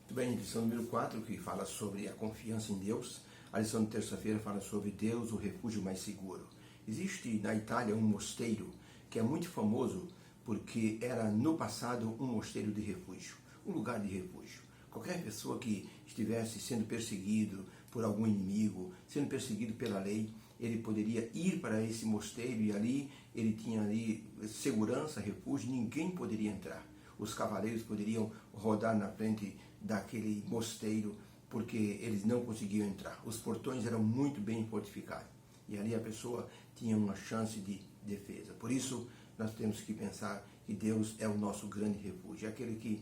Muito bem, lição número 4, que fala sobre a confiança em Deus. A lição de terça-feira fala sobre Deus, o refúgio mais seguro. Existe na Itália um mosteiro que é muito famoso porque era no passado um mosteiro de refúgio, um lugar de refúgio. Qualquer pessoa que estivesse sendo perseguido por algum inimigo, sendo perseguido pela lei, ele poderia ir para esse mosteiro e ali ele tinha ali segurança, refúgio, ninguém poderia entrar. Os cavaleiros poderiam rodar na frente daquele mosteiro porque eles não conseguiam entrar. Os portões eram muito bem fortificados e ali a pessoa tinha uma chance de defesa. Por isso nós temos que pensar que Deus é o nosso grande refúgio, é aquele que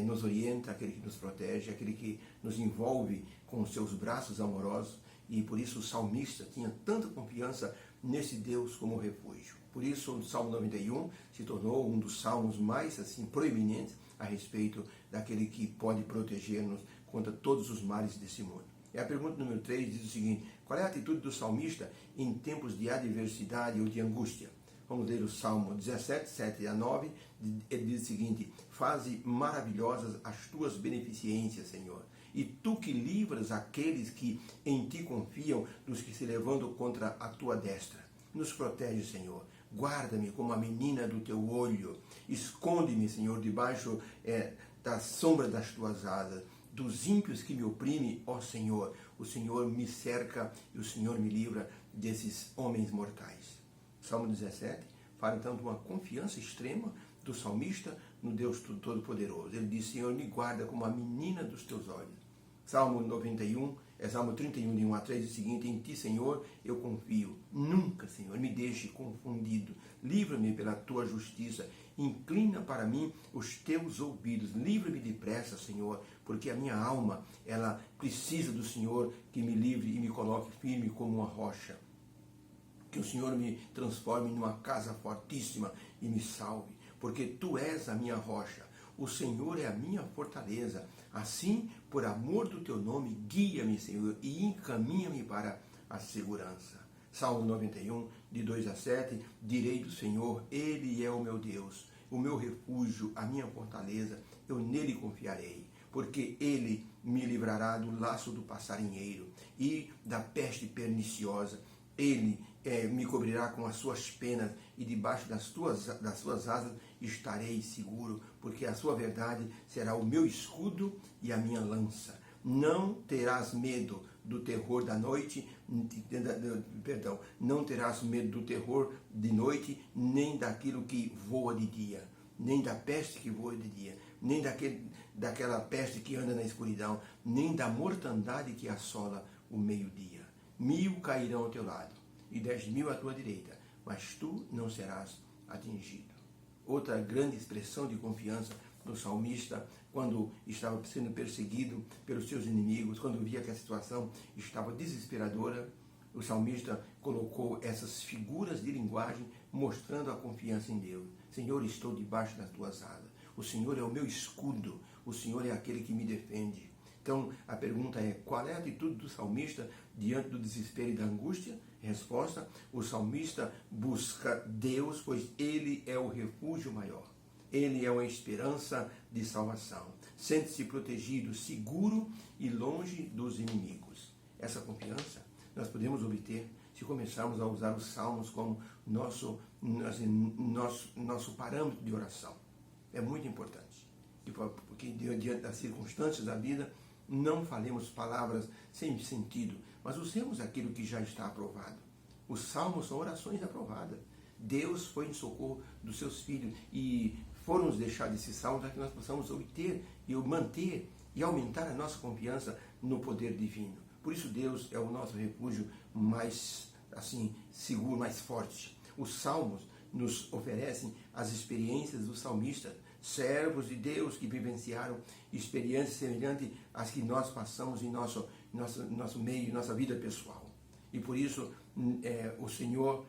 nos orienta, aquele que nos protege, aquele que nos envolve com os seus braços amorosos, e por isso o salmista tinha tanta confiança nesse Deus como refúgio. Por isso o Salmo 91 se tornou um dos salmos mais proeminentes a respeito daquele que pode proteger-nos contra todos os males desse mundo. E a pergunta número 3 diz o seguinte: qual é a atitude do salmista em tempos de adversidade ou de angústia? Vamos ler o Salmo 17, 7 a 9, ele diz o seguinte: faze maravilhosas as tuas beneficências, Senhor, e tu que livras aqueles que em ti confiam, dos que se levantam contra a tua destra. Nos protege, Senhor, guarda-me como a menina do teu olho, esconde-me, Senhor, debaixo da sombra das tuas asas, dos ímpios que me oprimem, ó Senhor. O Senhor me cerca e o Senhor me livra desses homens mortais. Salmo 17 fala então de uma confiança extrema do salmista no Deus Todo-Poderoso. Ele diz: Senhor, me guarda como a menina dos teus olhos. Salmo 91, Salmo 31, de 1 a 3, diz o seguinte: em ti, Senhor, eu confio. Nunca, Senhor, me deixe confundido. Livra-me pela tua justiça. Inclina para mim os teus ouvidos. Livra-me depressa, Senhor, porque a minha alma, ela precisa do Senhor, que me livre e me coloque firme como uma rocha. Que o Senhor me transforme numa casa fortíssima e me salve, porque Tu és a minha rocha, o Senhor é a minha fortaleza. Assim, por amor do Teu nome, guia-me, Senhor, e encaminha-me para a segurança. Salmo 91, de 2 a 7, direi do Senhor: Ele é o meu Deus, o meu refúgio, a minha fortaleza, eu nele confiarei, porque Ele me livrará do laço do passarinheiro e da peste perniciosa. Ele me cobrirá com as suas penas e debaixo das suas asas estarei seguro, porque a sua verdade será o meu escudo e a minha lança. Não terás medo do terror da noite, não terás medo do terror de noite, nem daquilo que voa de dia, nem da peste que voa de dia, nem daquela peste que anda na escuridão, nem da mortandade que assola o meio-dia. 1000 cairão ao teu lado e 10.000 à tua direita, mas tu não serás atingido. Outra grande expressão de confiança do salmista, quando estava sendo perseguido pelos seus inimigos, quando via que a situação estava desesperadora, o salmista colocou essas figuras de linguagem mostrando a confiança em Deus. Senhor, estou debaixo das tuas asas. O Senhor é o meu escudo, o Senhor é aquele que me defende. Então, a pergunta é: qual é a atitude do salmista diante do desespero e da angústia? Resposta: o salmista busca Deus, pois Ele é o refúgio maior. Ele é uma esperança de salvação. Sente-se protegido, seguro e longe dos inimigos. Essa confiança nós podemos obter se começarmos a usar os salmos como nosso parâmetro de oração. É muito importante, porque diante das circunstâncias da vida, não falemos palavras sem sentido, mas usemos aquilo que já está aprovado. Os salmos são orações aprovadas. Deus foi em socorro dos seus filhos e foram-nos deixados esses salmos para que nós possamos obter e manter e aumentar a nossa confiança no poder divino. Por isso Deus é o nosso refúgio mais seguro, mais forte. Os salmos nos oferecem as experiências dos salmistas, servos de Deus que vivenciaram experiências semelhantes às que nós passamos em nosso meio, em nossa vida pessoal. E por isso o Senhor,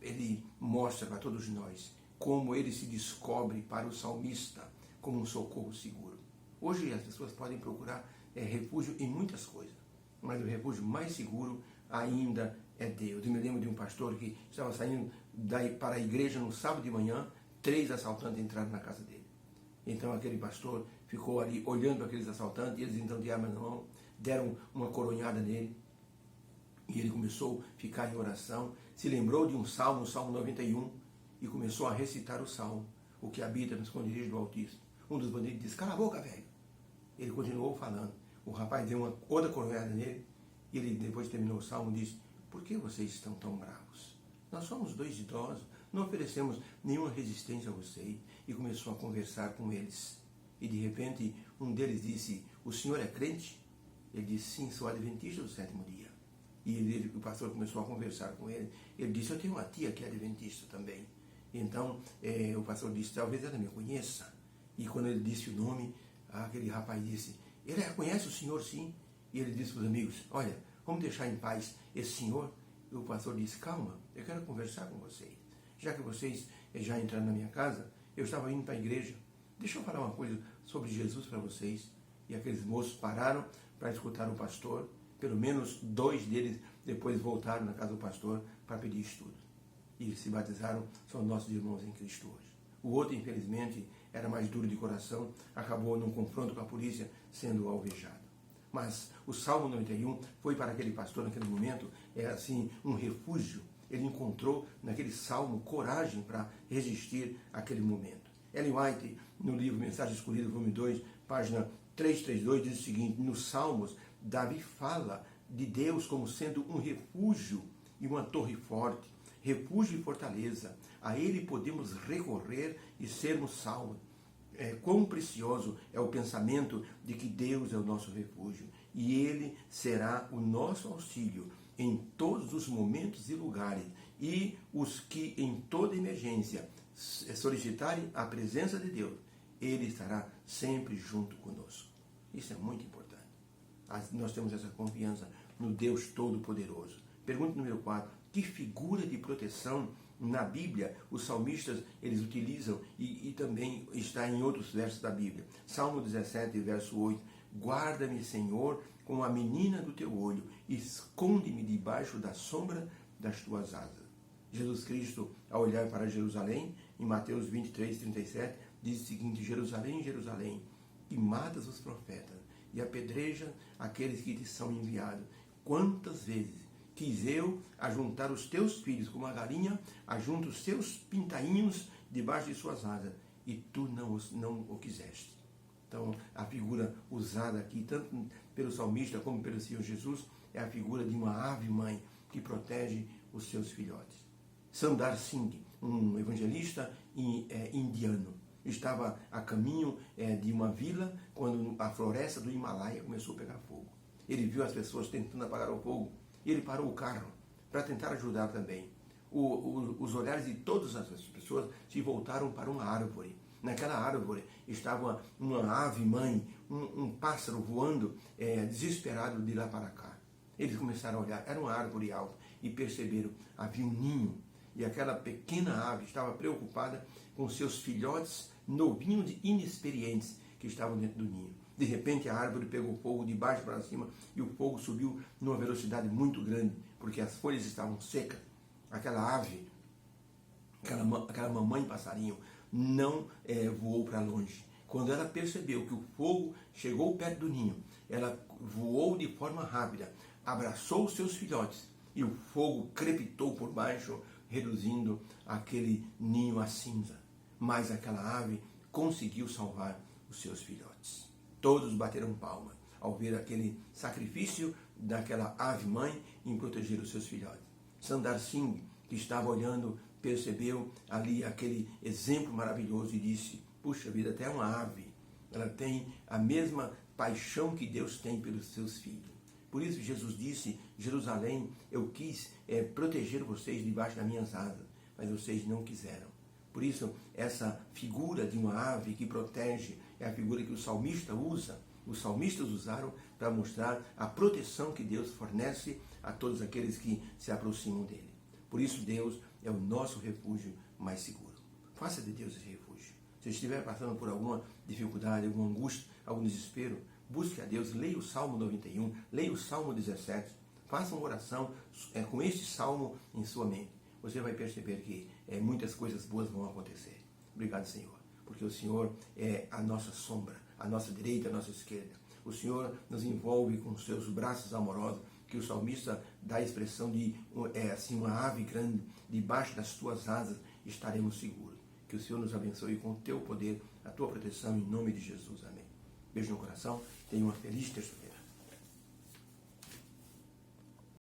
Ele mostra para todos nós como Ele se descobre para o salmista como um socorro seguro. Hoje as pessoas podem procurar refúgio em muitas coisas, mas o refúgio mais seguro ainda é Deus. Eu me lembro de um pastor que estava saindo para a igreja no sábado de manhã, 3 assaltantes entraram na casa dele. Então aquele pastor ficou ali olhando para aqueles assaltantes, e eles então de arma na mão, deram uma coronhada nele, e ele começou a ficar em oração, se lembrou de um salmo, o Salmo 91, e começou a recitar o salmo, o que habita no esconderijo do Altíssimo. Um dos bandidos disse, cala a boca, velho. Ele continuou falando. O rapaz deu uma outra coronhada nele, e ele, depois que terminou o salmo, disse, por que vocês estão tão bravos? Nós somos dois idosos, não oferecemos nenhuma resistência a vocês. E começou a conversar com eles. E de repente, um deles disse, o senhor é crente? Ele disse, sim, sou adventista do sétimo dia. E o pastor começou a conversar com ele. Ele disse, eu tenho uma tia que é adventista também. Então, o pastor disse, talvez ela me conheça. E quando ele disse o nome, aquele rapaz disse, ele conhece o senhor, sim? E ele disse para os amigos, olha, vamos deixar em paz esse senhor. E o pastor disse, calma, eu quero conversar com vocês. Já que vocês já entraram na minha casa, eu estava indo para a igreja. Deixa eu falar uma coisa sobre Jesus para vocês. E aqueles moços pararam para escutar o pastor. Pelo menos 2 deles depois voltaram na casa do pastor para pedir estudo. E se batizaram, são nossos irmãos em Cristo hoje. O outro, infelizmente, era mais duro de coração, acabou num confronto com a polícia sendo alvejado. Mas o Salmo 91 foi para aquele pastor naquele momento, assim, um refúgio. Ele encontrou naquele salmo coragem para resistir àquele momento. Ellen White, no livro Mensagem Escolhida, volume 2, página 332, diz o seguinte, nos Salmos, Davi fala de Deus como sendo um refúgio e uma torre forte, refúgio e fortaleza. A ele podemos recorrer e sermos salvos. Quão precioso é o pensamento de que Deus é o nosso refúgio e Ele será o nosso auxílio em todos os momentos e lugares, e os que em toda emergência solicitarem a presença de Deus, Ele estará sempre junto conosco. Isso é muito importante. Nós temos essa confiança no Deus Todo-Poderoso. Pergunta número 4. Que figura de proteção na Bíblia os salmistas eles utilizam e também está em outros versos da Bíblia? Salmo 17, verso 8. Guarda-me, Senhor, com a menina do teu olho, esconde-me debaixo da sombra das tuas asas. Jesus Cristo, ao olhar para Jerusalém, em Mateus 23, 37, diz o seguinte, Jerusalém, Jerusalém, que matas os profetas e apedreja aqueles que te são enviados. Quantas vezes quis eu ajuntar os teus filhos como a galinha ajunta os seus pintainhos debaixo de suas asas, e tu não o quiseste. Então, a figura usada aqui, tanto pelo salmista como pelo Senhor Jesus, é a figura de uma ave-mãe que protege os seus filhotes. Sundar Singh, um evangelista indiano, estava a caminho de uma vila quando a floresta do Himalaia começou a pegar fogo. Ele viu as pessoas tentando apagar o fogo e ele parou o carro para tentar ajudar também. Os olhares de todas as pessoas se voltaram para uma árvore. Naquela árvore estava uma ave-mãe, um pássaro voando desesperado de lá para cá. Eles começaram a olhar, era uma árvore alta, e perceberam, havia um ninho. E aquela pequena ave estava preocupada com seus filhotes novinhos e inexperientes que estavam dentro do ninho. De repente a árvore pegou fogo de baixo para cima e o fogo subiu numa velocidade muito grande, porque as folhas estavam secas. Aquela ave, aquela mamãe passarinho, não voou para longe. Quando ela percebeu que o fogo chegou perto do ninho, ela voou de forma rápida, abraçou os seus filhotes e o fogo crepitou por baixo, reduzindo aquele ninho a cinza. Mas aquela ave conseguiu salvar os seus filhotes. Todos bateram palmas ao ver aquele sacrifício daquela ave-mãe em proteger os seus filhotes. Sundar Singh, que estava olhando, percebeu ali aquele exemplo maravilhoso e disse, puxa vida, até uma ave, ela tem a mesma paixão que Deus tem pelos seus filhos. Por isso Jesus disse, Jerusalém, eu quis proteger vocês debaixo das minhas asas, mas vocês não quiseram. Por isso, essa figura de uma ave que protege é a figura que o salmista usa. Os salmistas usaram para mostrar a proteção que Deus fornece a todos aqueles que se aproximam dele. Por isso, Deus é o nosso refúgio mais seguro. Faça de Deus esse refúgio. Se estiver passando por alguma dificuldade, alguma angústia, algum desespero, busque a Deus, leia o Salmo 91, leia o Salmo 17, faça uma oração com este Salmo em sua mente. Você vai perceber que muitas coisas boas vão acontecer. Obrigado, Senhor, porque o Senhor é a nossa sombra, à nossa direita, à nossa esquerda. O Senhor nos envolve com os seus braços amorosos, que o salmista dá a expressão de assim, uma ave grande, debaixo das tuas asas estaremos seguros. Que o Senhor nos abençoe com o teu poder, a tua proteção, em nome de Jesus. Amém. Beijo no coração, tenha uma feliz terça-feira.